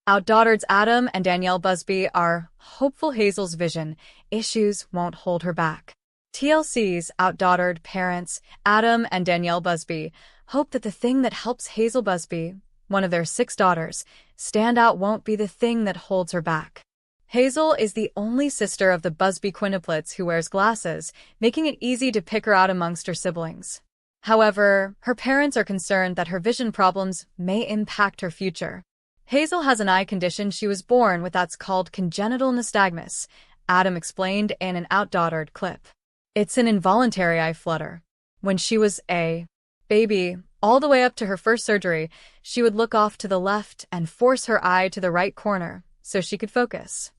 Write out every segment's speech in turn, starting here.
OutDaughtered's Adam and Danielle Busby are hopeful Hazel's vision. Issues won't hold her back. TLC's OutDaughtered parents, Adam and Danielle Busby, hope that the thing that helps Hazel Busby, one of their 6 daughters, stand out won't be the thing that holds her back. Hazel is the only sister of the Busby Quintuplets who wears glasses, making it easy to pick her out amongst her siblings. However, her parents are concerned that her vision problems may impact her future. Hazel has an eye condition she was born with that's called congenital nystagmus, Adam explained in an OutDaughtered clip. It's an involuntary eye flutter. When she was a baby, all the way up to her first surgery, she would look off to the left and force her eye to the right corner so she could focus.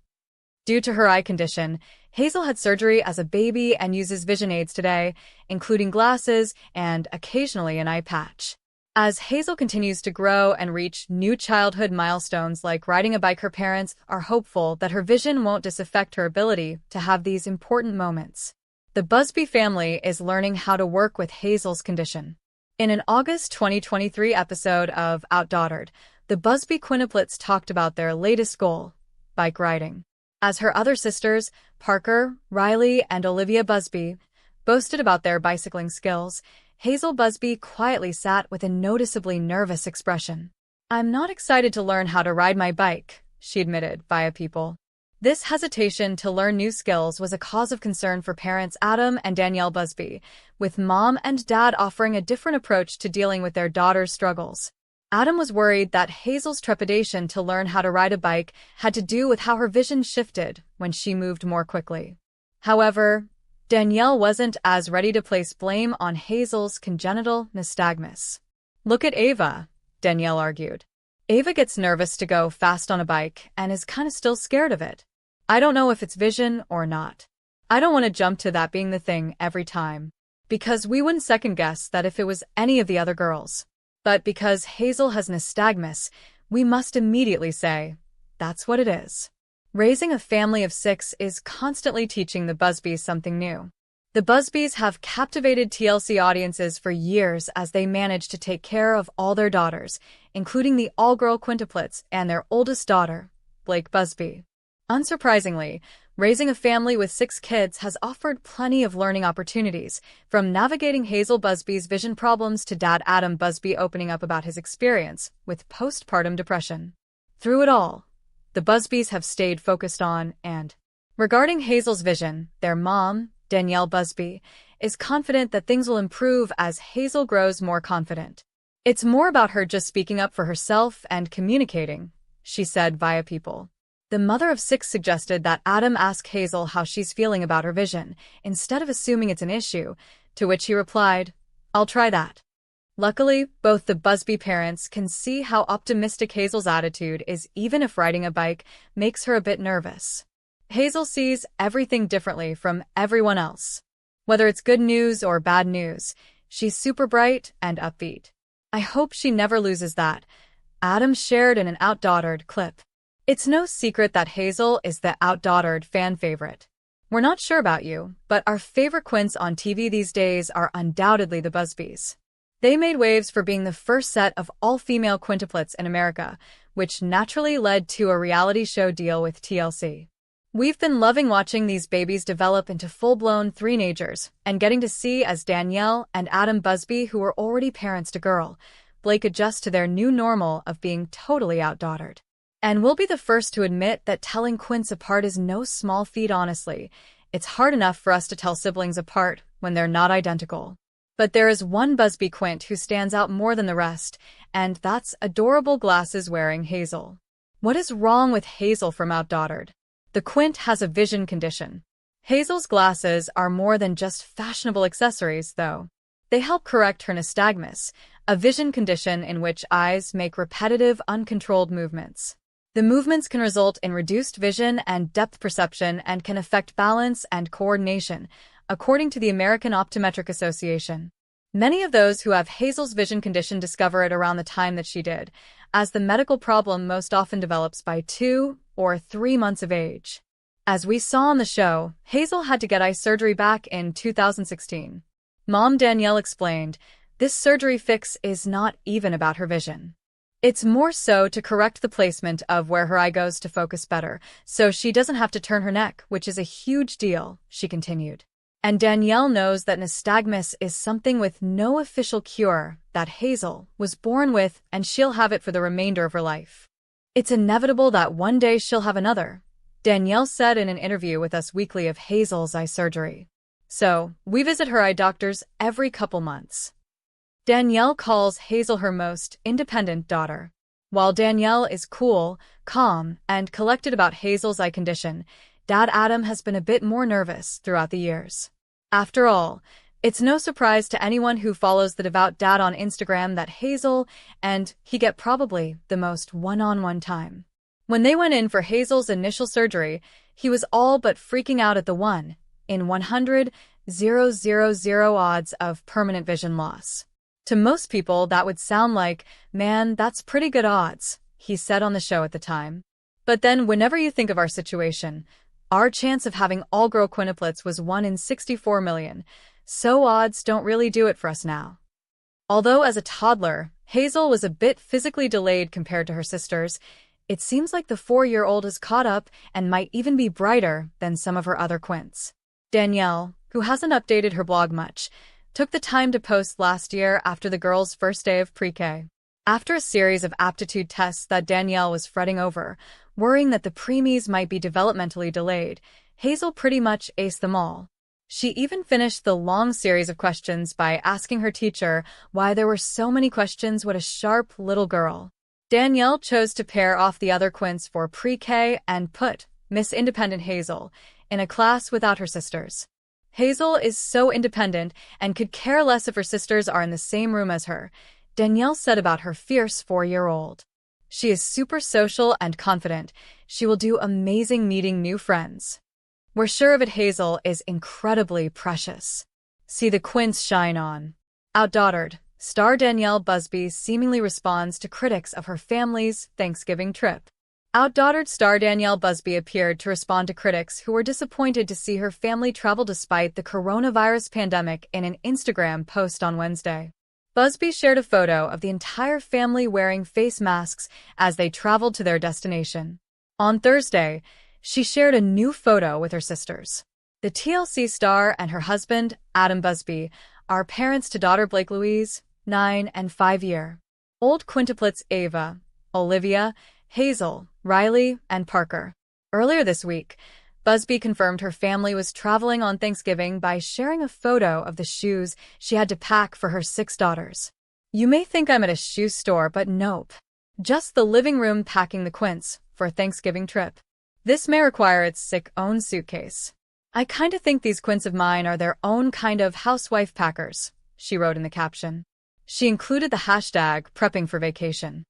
Due to her eye condition, Hazel had surgery as a baby and uses vision aids today, including glasses and occasionally an eye patch. As Hazel continues to grow and reach new childhood milestones like riding a bike, her parents are hopeful that her vision won't disaffect her ability to have these important moments. The Busby family is learning how to work with Hazel's condition. In an August 2023 episode of OutDaughtered, the Busby Quintuplets talked about their latest goal, bike riding. As her other sisters, Parker, Riley, and Olivia Busby, boasted about their bicycling skills, Hazel Busby quietly sat with a noticeably nervous expression. "I'm not excited to learn how to ride my bike," she admitted via People. This hesitation to learn new skills was a cause of concern for parents Adam and Danielle Busby, with mom and dad offering a different approach to dealing with their daughter's struggles. Adam was worried that Hazel's trepidation to learn how to ride a bike had to do with how her vision shifted when she moved more quickly. However, Danielle wasn't as ready to place blame on Hazel's congenital nystagmus. "Look at Ava," Danielle argued. "Ava gets nervous to go fast on a bike and is kinda still scared of it. I don't know if it's vision or not. I don't want to jump to that being the thing every time. Because we wouldn't second guess that if it was any of the other girls. But because Hazel has nystagmus, we must immediately say, that's what it is." Raising a family of 6 is constantly teaching the Busbys something new. The Busbys have captivated TLC audiences for years as they manage to take care of all their daughters, including the all-girl Quintuplets and their oldest daughter, Blake Busby. Unsurprisingly, raising a family with 6 kids has offered plenty of learning opportunities, from navigating Hazel Busby's vision problems to dad Adam Busby opening up about his experience with postpartum depression. Through it all, the Busbys have stayed focused on and regarding Hazel's vision, their mom, Danielle Busby, is confident that things will improve as Hazel grows more confident. "It's more about her just speaking up for herself and communicating," she said via People. The mother of 6 suggested that Adam ask Hazel how she's feeling about her vision, instead of assuming it's an issue, to which he replied, "I'll try that." Luckily, both the Busby parents can see how optimistic Hazel's attitude is even if riding a bike makes her a bit nervous. Hazel sees everything differently from everyone else. Whether it's good news or bad news, she's super bright and upbeat. "I hope she never loses that," Adam shared in an OutDaughtered clip. It's no secret that Hazel is the OutDaughtered fan favorite. "We're not sure about you, but our favorite Quints on TV these days are undoubtedly the Busbys. They made waves for being the first set of all-female quintuplets in America, which naturally led to a reality show deal with TLC. We've been loving watching these babies develop into full-blown three-nagers and getting to see as Danielle and Adam Busby, who were already parents to girl, Blake adjust to their new normal of being totally OutDaughtered. And we'll be the first to admit that telling Quints apart is no small feat, honestly. It's hard enough for us to tell siblings apart when they're not identical. But there is one Busby Quint who stands out more than the rest, and that's adorable glasses-wearing Hazel. What is wrong with Hazel from OutDaughtered? The Quint has a vision condition. Hazel's glasses are more than just fashionable accessories, though. They help correct her nystagmus, a vision condition in which eyes make repetitive, uncontrolled movements. The movements can result in reduced vision and depth perception and can affect balance and coordination, according to the American Optometric Association. Many of those who have Hazel's vision condition discover it around the time that she did, as the medical problem most often develops by 2 or 3 months of age. As we saw on the show, Hazel had to get eye surgery back in 2016. Mom Danielle explained, "This surgery fix is not even about her vision. It's more so to correct the placement of where her eye goes to focus better, so she doesn't have to turn her neck, which is a huge deal, she continued. And Danielle knows that nystagmus is something with no official cure that Hazel was born with, and she'll have it for the remainder of her life. It's inevitable that one day she'll have another, Danielle said in an interview with Us Weekly of Hazel's eye surgery. So, we visit her eye doctors every couple months. Danielle calls Hazel her most independent daughter. While Danielle is cool, calm, and collected about Hazel's eye condition, Dad Adam has been a bit more nervous throughout the years. After all, it's no surprise to anyone who follows the devout dad on Instagram that Hazel and he get probably the most one-on-one time. When they went in for Hazel's initial surgery, he was all but freaking out at the 1 in 100,000 odds of permanent vision loss. To most people, that would sound like, man, that's pretty good odds, he said on the show at the time. But then whenever you think of our situation, our chance of having all-girl quintuplets was 1 in 64 million, so odds don't really do it for us now. Although as a toddler, Hazel was a bit physically delayed compared to her sisters, it seems like the 4-year-old has caught up and might even be brighter than some of her other quints. Danielle, who hasn't updated her blog much, took the time to post last year after the girls' first day of pre-K. After a series of aptitude tests that Danielle was fretting over, worrying that the preemies might be developmentally delayed, Hazel pretty much aced them all. She even finished the long series of questions by asking her teacher why there were so many questions. What a sharp little girl. Danielle chose to pair off the other quints for pre-K and put Miss Independent Hazel in a class without her sisters. Hazel is so independent and could care less if her sisters are in the same room as her, Danielle said about her fierce 4-year-old. She is super social and confident. She will do amazing meeting new friends. We're sure of it. Hazel is incredibly precious. See the quints shine on. OutDaughtered, star Danielle Busby seemingly responds to critics of her family's Thanksgiving trip. OutDaughtered star Danielle Busby appeared to respond to critics who were disappointed to see her family travel despite the coronavirus pandemic in an Instagram post on Wednesday. Busby shared a photo of the entire family wearing face masks as they traveled to their destination. On Thursday, she shared a new photo with her sisters. The TLC star and her husband, Adam Busby, are parents to daughter Blake Louise, 9 and 5-year-old quintuplets Ava, Olivia, Hazel, Riley, and Parker. Earlier this week, Busby confirmed her family was traveling on Thanksgiving by sharing a photo of the shoes she had to pack for her 6 daughters. You may think I'm at a shoe store, but nope. Just the living room packing the quints for a Thanksgiving trip. This may require its sick-own suitcase. I kinda think these quints of mine are their own kind of housewife packers, she wrote in the caption. She included the hashtag prepping for vacation.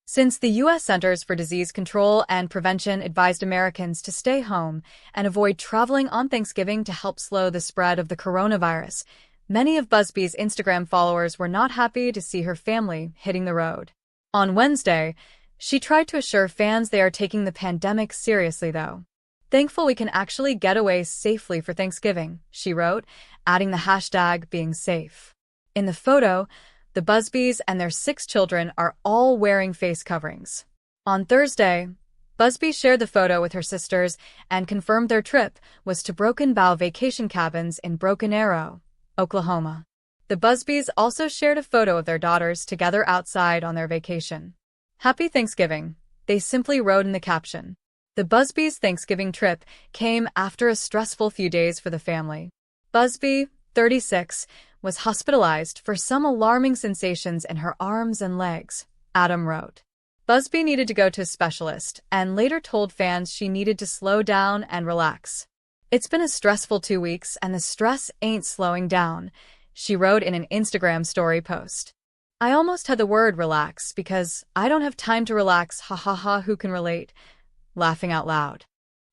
Since the U.S. Centers for Disease Control and Prevention advised Americans to stay home and avoid traveling on Thanksgiving to help slow the spread of the coronavirus, many of Busby's Instagram followers were not happy to see her family hitting the road. On Wednesday, she tried to assure fans they are taking the pandemic seriously, though. Thankful we can actually get away safely for Thanksgiving, she wrote, adding the hashtag being safe. In the photo, the Busbys and their 6 children are all wearing face coverings. On Thursday, Busby shared the photo with her sisters and confirmed their trip was to Broken Bow vacation cabins in Broken Arrow, Oklahoma. The Busbys also shared a photo of their daughters together outside on their vacation. Happy Thanksgiving, they simply wrote in the caption. The Busbys' Thanksgiving trip came after a stressful few days for the family. Busby, 36, was hospitalized for some alarming sensations in her arms and legs, Adam wrote. Busby needed to go to a specialist and later told fans she needed to slow down and relax. It's been a stressful 2 weeks and the stress ain't slowing down, she wrote in an Instagram story post. I almost had the word relax because I don't have time to relax, ha ha ha, who can relate? Laughing out loud.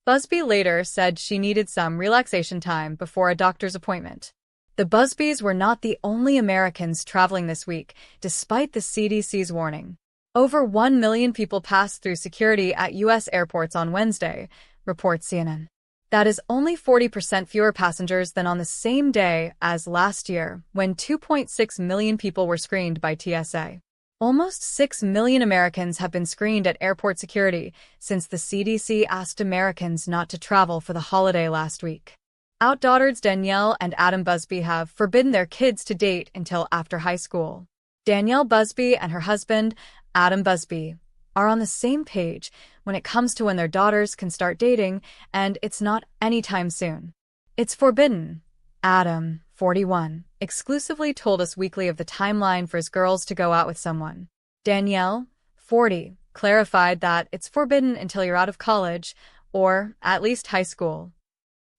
Busby later said she needed some relaxation time before a doctor's appointment. The Busbys were not the only Americans traveling this week, despite the CDC's warning. Over 1 million people passed through security at U.S. airports on Wednesday, reports CNN. That is only 40% fewer passengers than on the same day as last year, when 2.6 million people were screened by TSA. Almost 6 million Americans have been screened at airport security since the CDC asked Americans not to travel for the holiday last week. OutDaughtered's Danielle and Adam Busby have forbidden their kids to date until after high school. Danielle Busby and her husband, Adam Busby, are on the same page when it comes to when their daughters can start dating, and it's not anytime soon. It's forbidden. Adam, 41, exclusively told Us Weekly of the timeline for his girls to go out with someone. Danielle, 40, clarified that it's forbidden until you're out of college, or at least high school.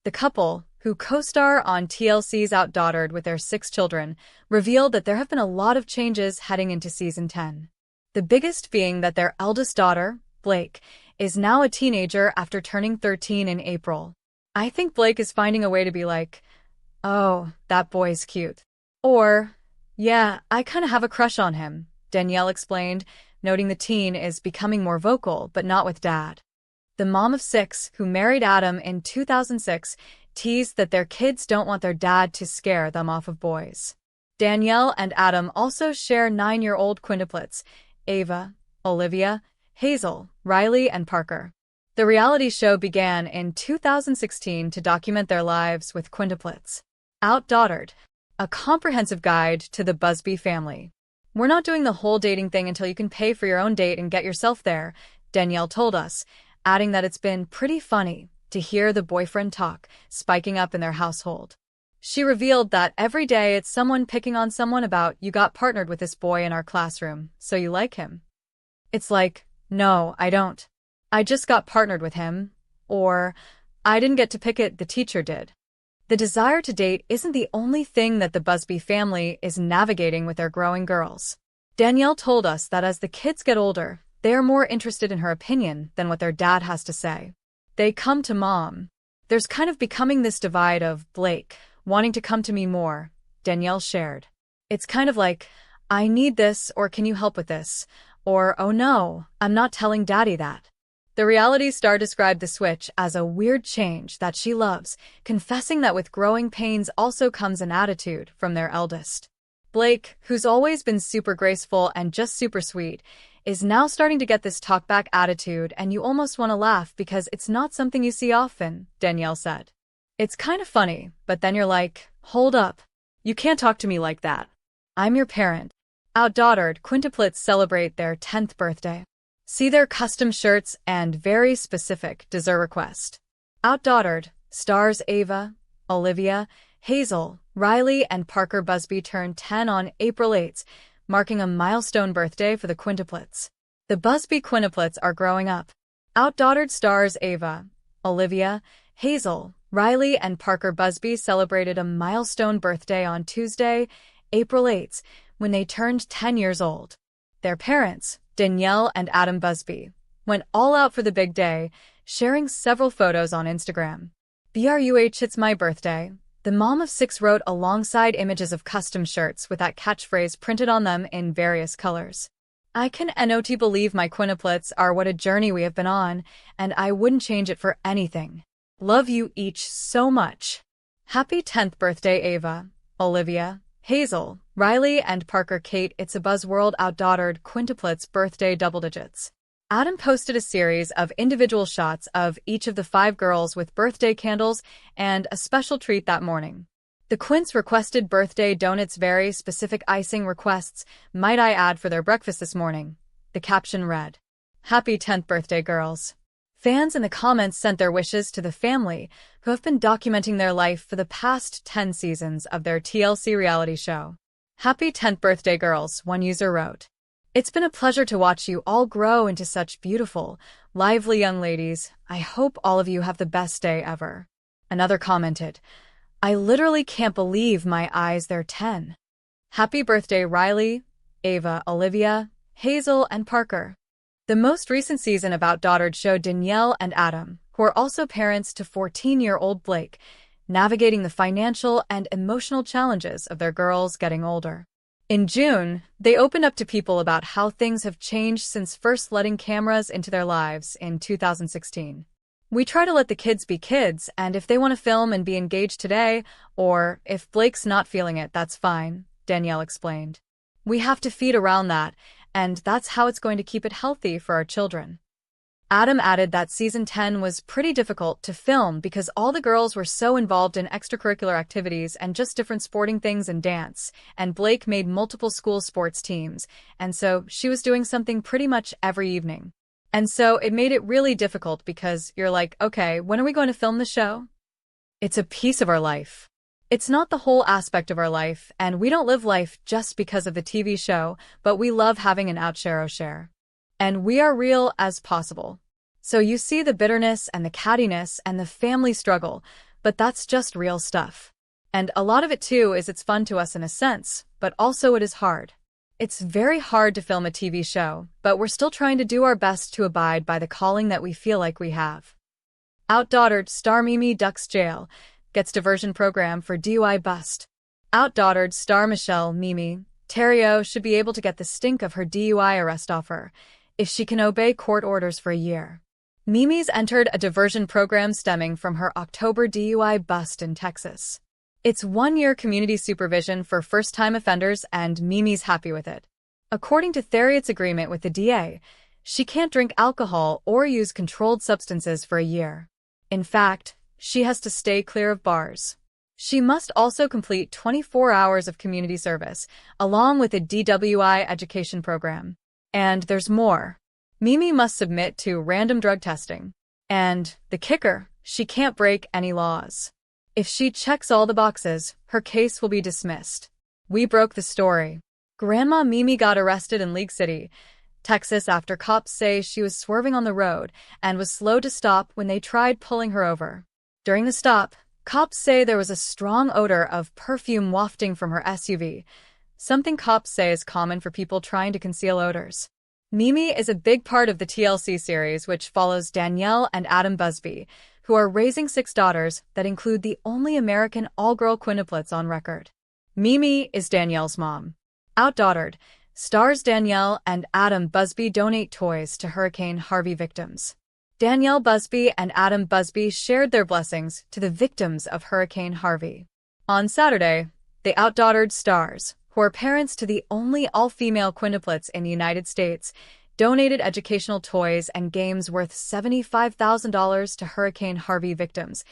The couple, who co-star on TLC's OutDaughtered with their 6 children, revealed that there have been a lot of changes heading into season 10. The biggest being that their eldest daughter, Blake, is now a teenager after turning 13 in April. I think Blake is finding a way to be like, "Oh, that boy's cute." Or, "Yeah, I kinda have a crush on him," Danielle explained, noting the teen is becoming more vocal, but not with dad. The mom of 6, who married Adam in 2006, teased that their kids don't want their dad to scare them off of boys. Danielle and Adam also share 9-year-old quintuplets, Ava, Olivia, Hazel, Riley, and Parker. The reality show began in 2016 to document their lives with quintuplets. OutDaughtered, a comprehensive guide to the Busby family. "We're not doing the whole dating thing until you can pay for your own date and get yourself there," Danielle told us, adding that it's been pretty funny to hear the boyfriend talk spiking up in their household. She revealed that every day it's someone picking on someone about, "You got partnered with this boy in our classroom, so you like him." It's like, "No, I don't. I just got partnered with him," or "I didn't get to pick it, the teacher did." The desire to date isn't the only thing that the Busby family is navigating with their growing girls. Danielle told us that as the kids get older, they are more interested in her opinion than what their dad has to say. They come to mom. "There's kind of becoming this divide of Blake wanting to come to me more," Danielle shared. "It's kind of like, 'I need this,' or 'Can you help with this?' or 'Oh no, I'm not telling daddy that.'" The reality star described the switch as a weird change that she loves, confessing that with growing pains also comes an attitude from their eldest. Blake, who's always been super graceful and just super sweet, is now starting to get this talk-back attitude, and you almost want to laugh because it's not something you see often, Danielle said. "It's kind of funny, but then you're like, hold up. You can't talk to me like that. I'm your parent." OutDaughtered quintuplets celebrate their 10th birthday. See their custom shirts and very specific dessert request. OutDaughtered stars Ava, Olivia, Hazel, Riley, and Parker Busby turned 10 on April 8, marking a milestone birthday for the quintuplets. The Busby quintuplets are growing up. OutDaughtered stars Ava, Olivia, Hazel, Riley, and Parker Busby celebrated a milestone birthday on Tuesday, April 8, when they turned 10 years old. Their parents, Danielle and Adam Busby, went all out for the big day, sharing several photos on Instagram. "BRUH, it's my birthday," the mom of 6 wrote alongside images of custom shirts with that catchphrase printed on them in various colors. "I can not believe my quintuplets are what a journey we have been on, and I wouldn't change it for anything. Love you each so much. Happy 10th birthday, Ava, Olivia, Hazel, Riley, and Parker Kate. It's a Buzzworld OutDaughtered quintuplets birthday double digits." Adam posted a series of individual shots of each of the 5 girls with birthday candles and a special treat that morning. The Quints requested birthday donuts, very specific icing requests, might I add, for their breakfast this morning. The caption read, "Happy 10th birthday, girls." Fans in the comments sent their wishes to the family, who have been documenting their life for the past 10 seasons of their TLC reality show. "Happy 10th birthday, girls," one user wrote. "It's been a pleasure to watch you all grow into such beautiful, lively young ladies. I hope all of you have the best day ever." Another commented, "I literally can't believe my eyes, they're 10. Happy birthday, Riley, Ava, Olivia, Hazel, and Parker." The most recent season of OutDaughtered showed Danielle and Adam, who are also parents to 14-year-old Blake, navigating the financial and emotional challenges of their girls getting older. In June, they opened up to people about how things have changed since first letting cameras into their lives in 2016. "We try to let the kids be kids, and if they want to film and be engaged today, or if Blake's not feeling it, that's fine," Danielle explained. "We have to feed around that, and that's how it's going to keep it healthy for our children. Adam added that season 10 was pretty difficult to film because all the girls were so involved in extracurricular activities and just different sporting things and dance, and Blake made multiple school sports teams, and so she was doing something pretty much every evening. And so it made it really difficult because you're like, okay, when are we going to film the show? It's a piece of our life. It's not the whole aspect of our life, and we don't live life just because of the TV show, but we love having an outshare. And we are real as possible. So you see the bitterness and the cattiness and the family struggle, but that's just real stuff. And a lot of it too is it's fun to us in a sense, but also it is hard. It's very hard to film a TV show, but we're still trying to do our best to abide by the calling that we feel like we have. OutDaughtered star Mimi ducks jail, gets diversion program for DUI bust. OutDaughtered star Michelle Mimi Theriault should be able to get the stink of her DUI arrest off her if she can obey court orders for a year. Mimi's entered a diversion program stemming from her October DUI bust in Texas. It's 1-year community supervision for first-time offenders, and Mimi's happy with it. According to Theriault's agreement with the DA, she can't drink alcohol or use controlled substances for a year. In fact, she has to stay clear of bars. She must also complete 24 hours of community service, along with a DWI education program. And there's more. Mimi must submit to random drug testing. And the kicker, she can't break any laws. If she checks all the boxes, her case will be dismissed. We broke the story. Grandma Mimi got arrested in League City, Texas after cops say she was swerving on the road and was slow to stop when they tried pulling her over. During the stop, cops say there was a strong odor of perfume wafting from her SUV, something cops say is common for people trying to conceal odors. Mimi is a big part of the TLC series, which follows Danielle and Adam Busby, who are raising 6 daughters that include the only American all-girl quintuplets on record. Mimi is Danielle's mom. OutDaughtered stars Danielle and Adam Busby donate toys to Hurricane Harvey victims. Danielle Busby and Adam Busby shared their blessings to the victims of Hurricane Harvey. On Saturday, the OutDaughtered stars, who are parents to the only all-female quintuplets in the United States, donated educational toys and games worth $75,000 to Hurricane Harvey victims,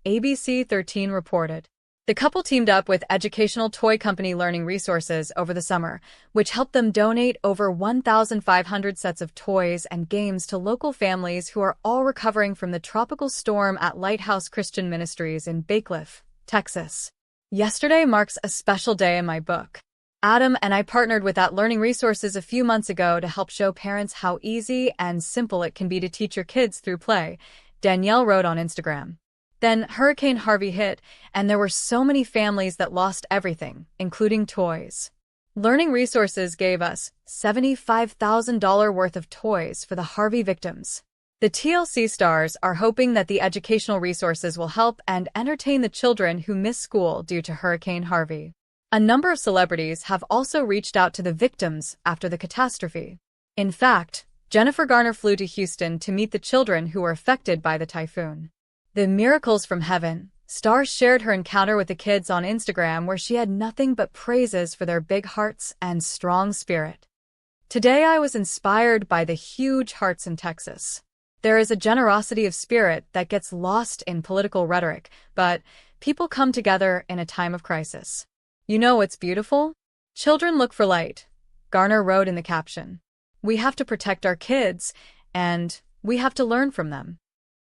ABC 13 reported. The couple teamed up with educational toy company Learning Resources over the summer, which helped them donate over 1,500 sets of toys and games to local families who are all recovering from the tropical storm at Lighthouse Christian Ministries in Bacliff, Texas. Yesterday marks a special day in my book. Adam and I partnered with that Learning Resources a few months ago to help show parents how easy and simple it can be to teach your kids through play, Danielle wrote on Instagram. Then Hurricane Harvey hit, and there were so many families that lost everything, including toys. Learning Resources gave us $75,000 worth of toys for the Harvey victims. The TLC stars are hoping that the educational resources will help and entertain the children who miss school due to Hurricane Harvey. A number of celebrities have also reached out to the victims after the catastrophe. In fact, Jennifer Garner flew to Houston to meet the children who were affected by the typhoon. The Miracles from Heaven star shared her encounter with the kids on Instagram, where she had nothing but praises for their big hearts and strong spirit. Today I was inspired by the huge hearts in Texas. There is a generosity of spirit that gets lost in political rhetoric, but people come together in a time of crisis. You know what's beautiful? Children look for light, Garner wrote in the caption. We have to protect our kids, and we have to learn from them.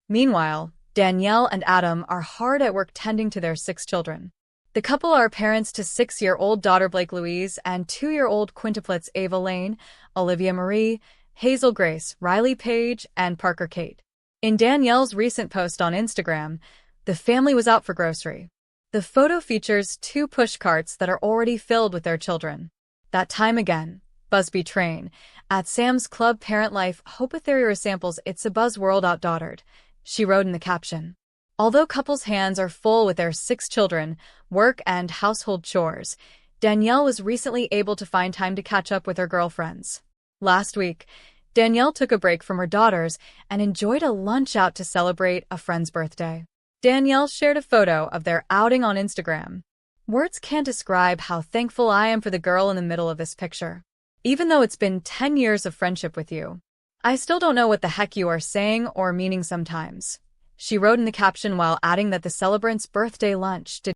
Meanwhile, Danielle and Adam are hard at work tending to their 6 children. The couple are parents to 6-year-old daughter Blake Louise and 2-year-old quintuplets Ava Lane, Olivia Marie, Hazel Grace, Riley Page, and Parker Kate. In Danielle's recent post on Instagram, the family was out for grocery. The photo features 2 push carts that are already filled with their children. That time again, Busby Train, at Sam's Club Parent Life Hope-a-Theory samples It's a Buzzworld OutDaughtered, she wrote in the caption. Although couples' hands are full with their 6 children, work and household chores, Danielle was recently able to find time to catch up with her girlfriends. Last week, Danielle took a break from her daughters and enjoyed a lunch out to celebrate a friend's birthday. Danielle shared a photo of their outing on Instagram. Words can't describe how thankful I am for the girl in the middle of this picture. Even though it's been 10 years of friendship with you. I still don't know what the heck you are saying or meaning sometimes. She wrote in the caption while adding that the celebrant's birthday lunch did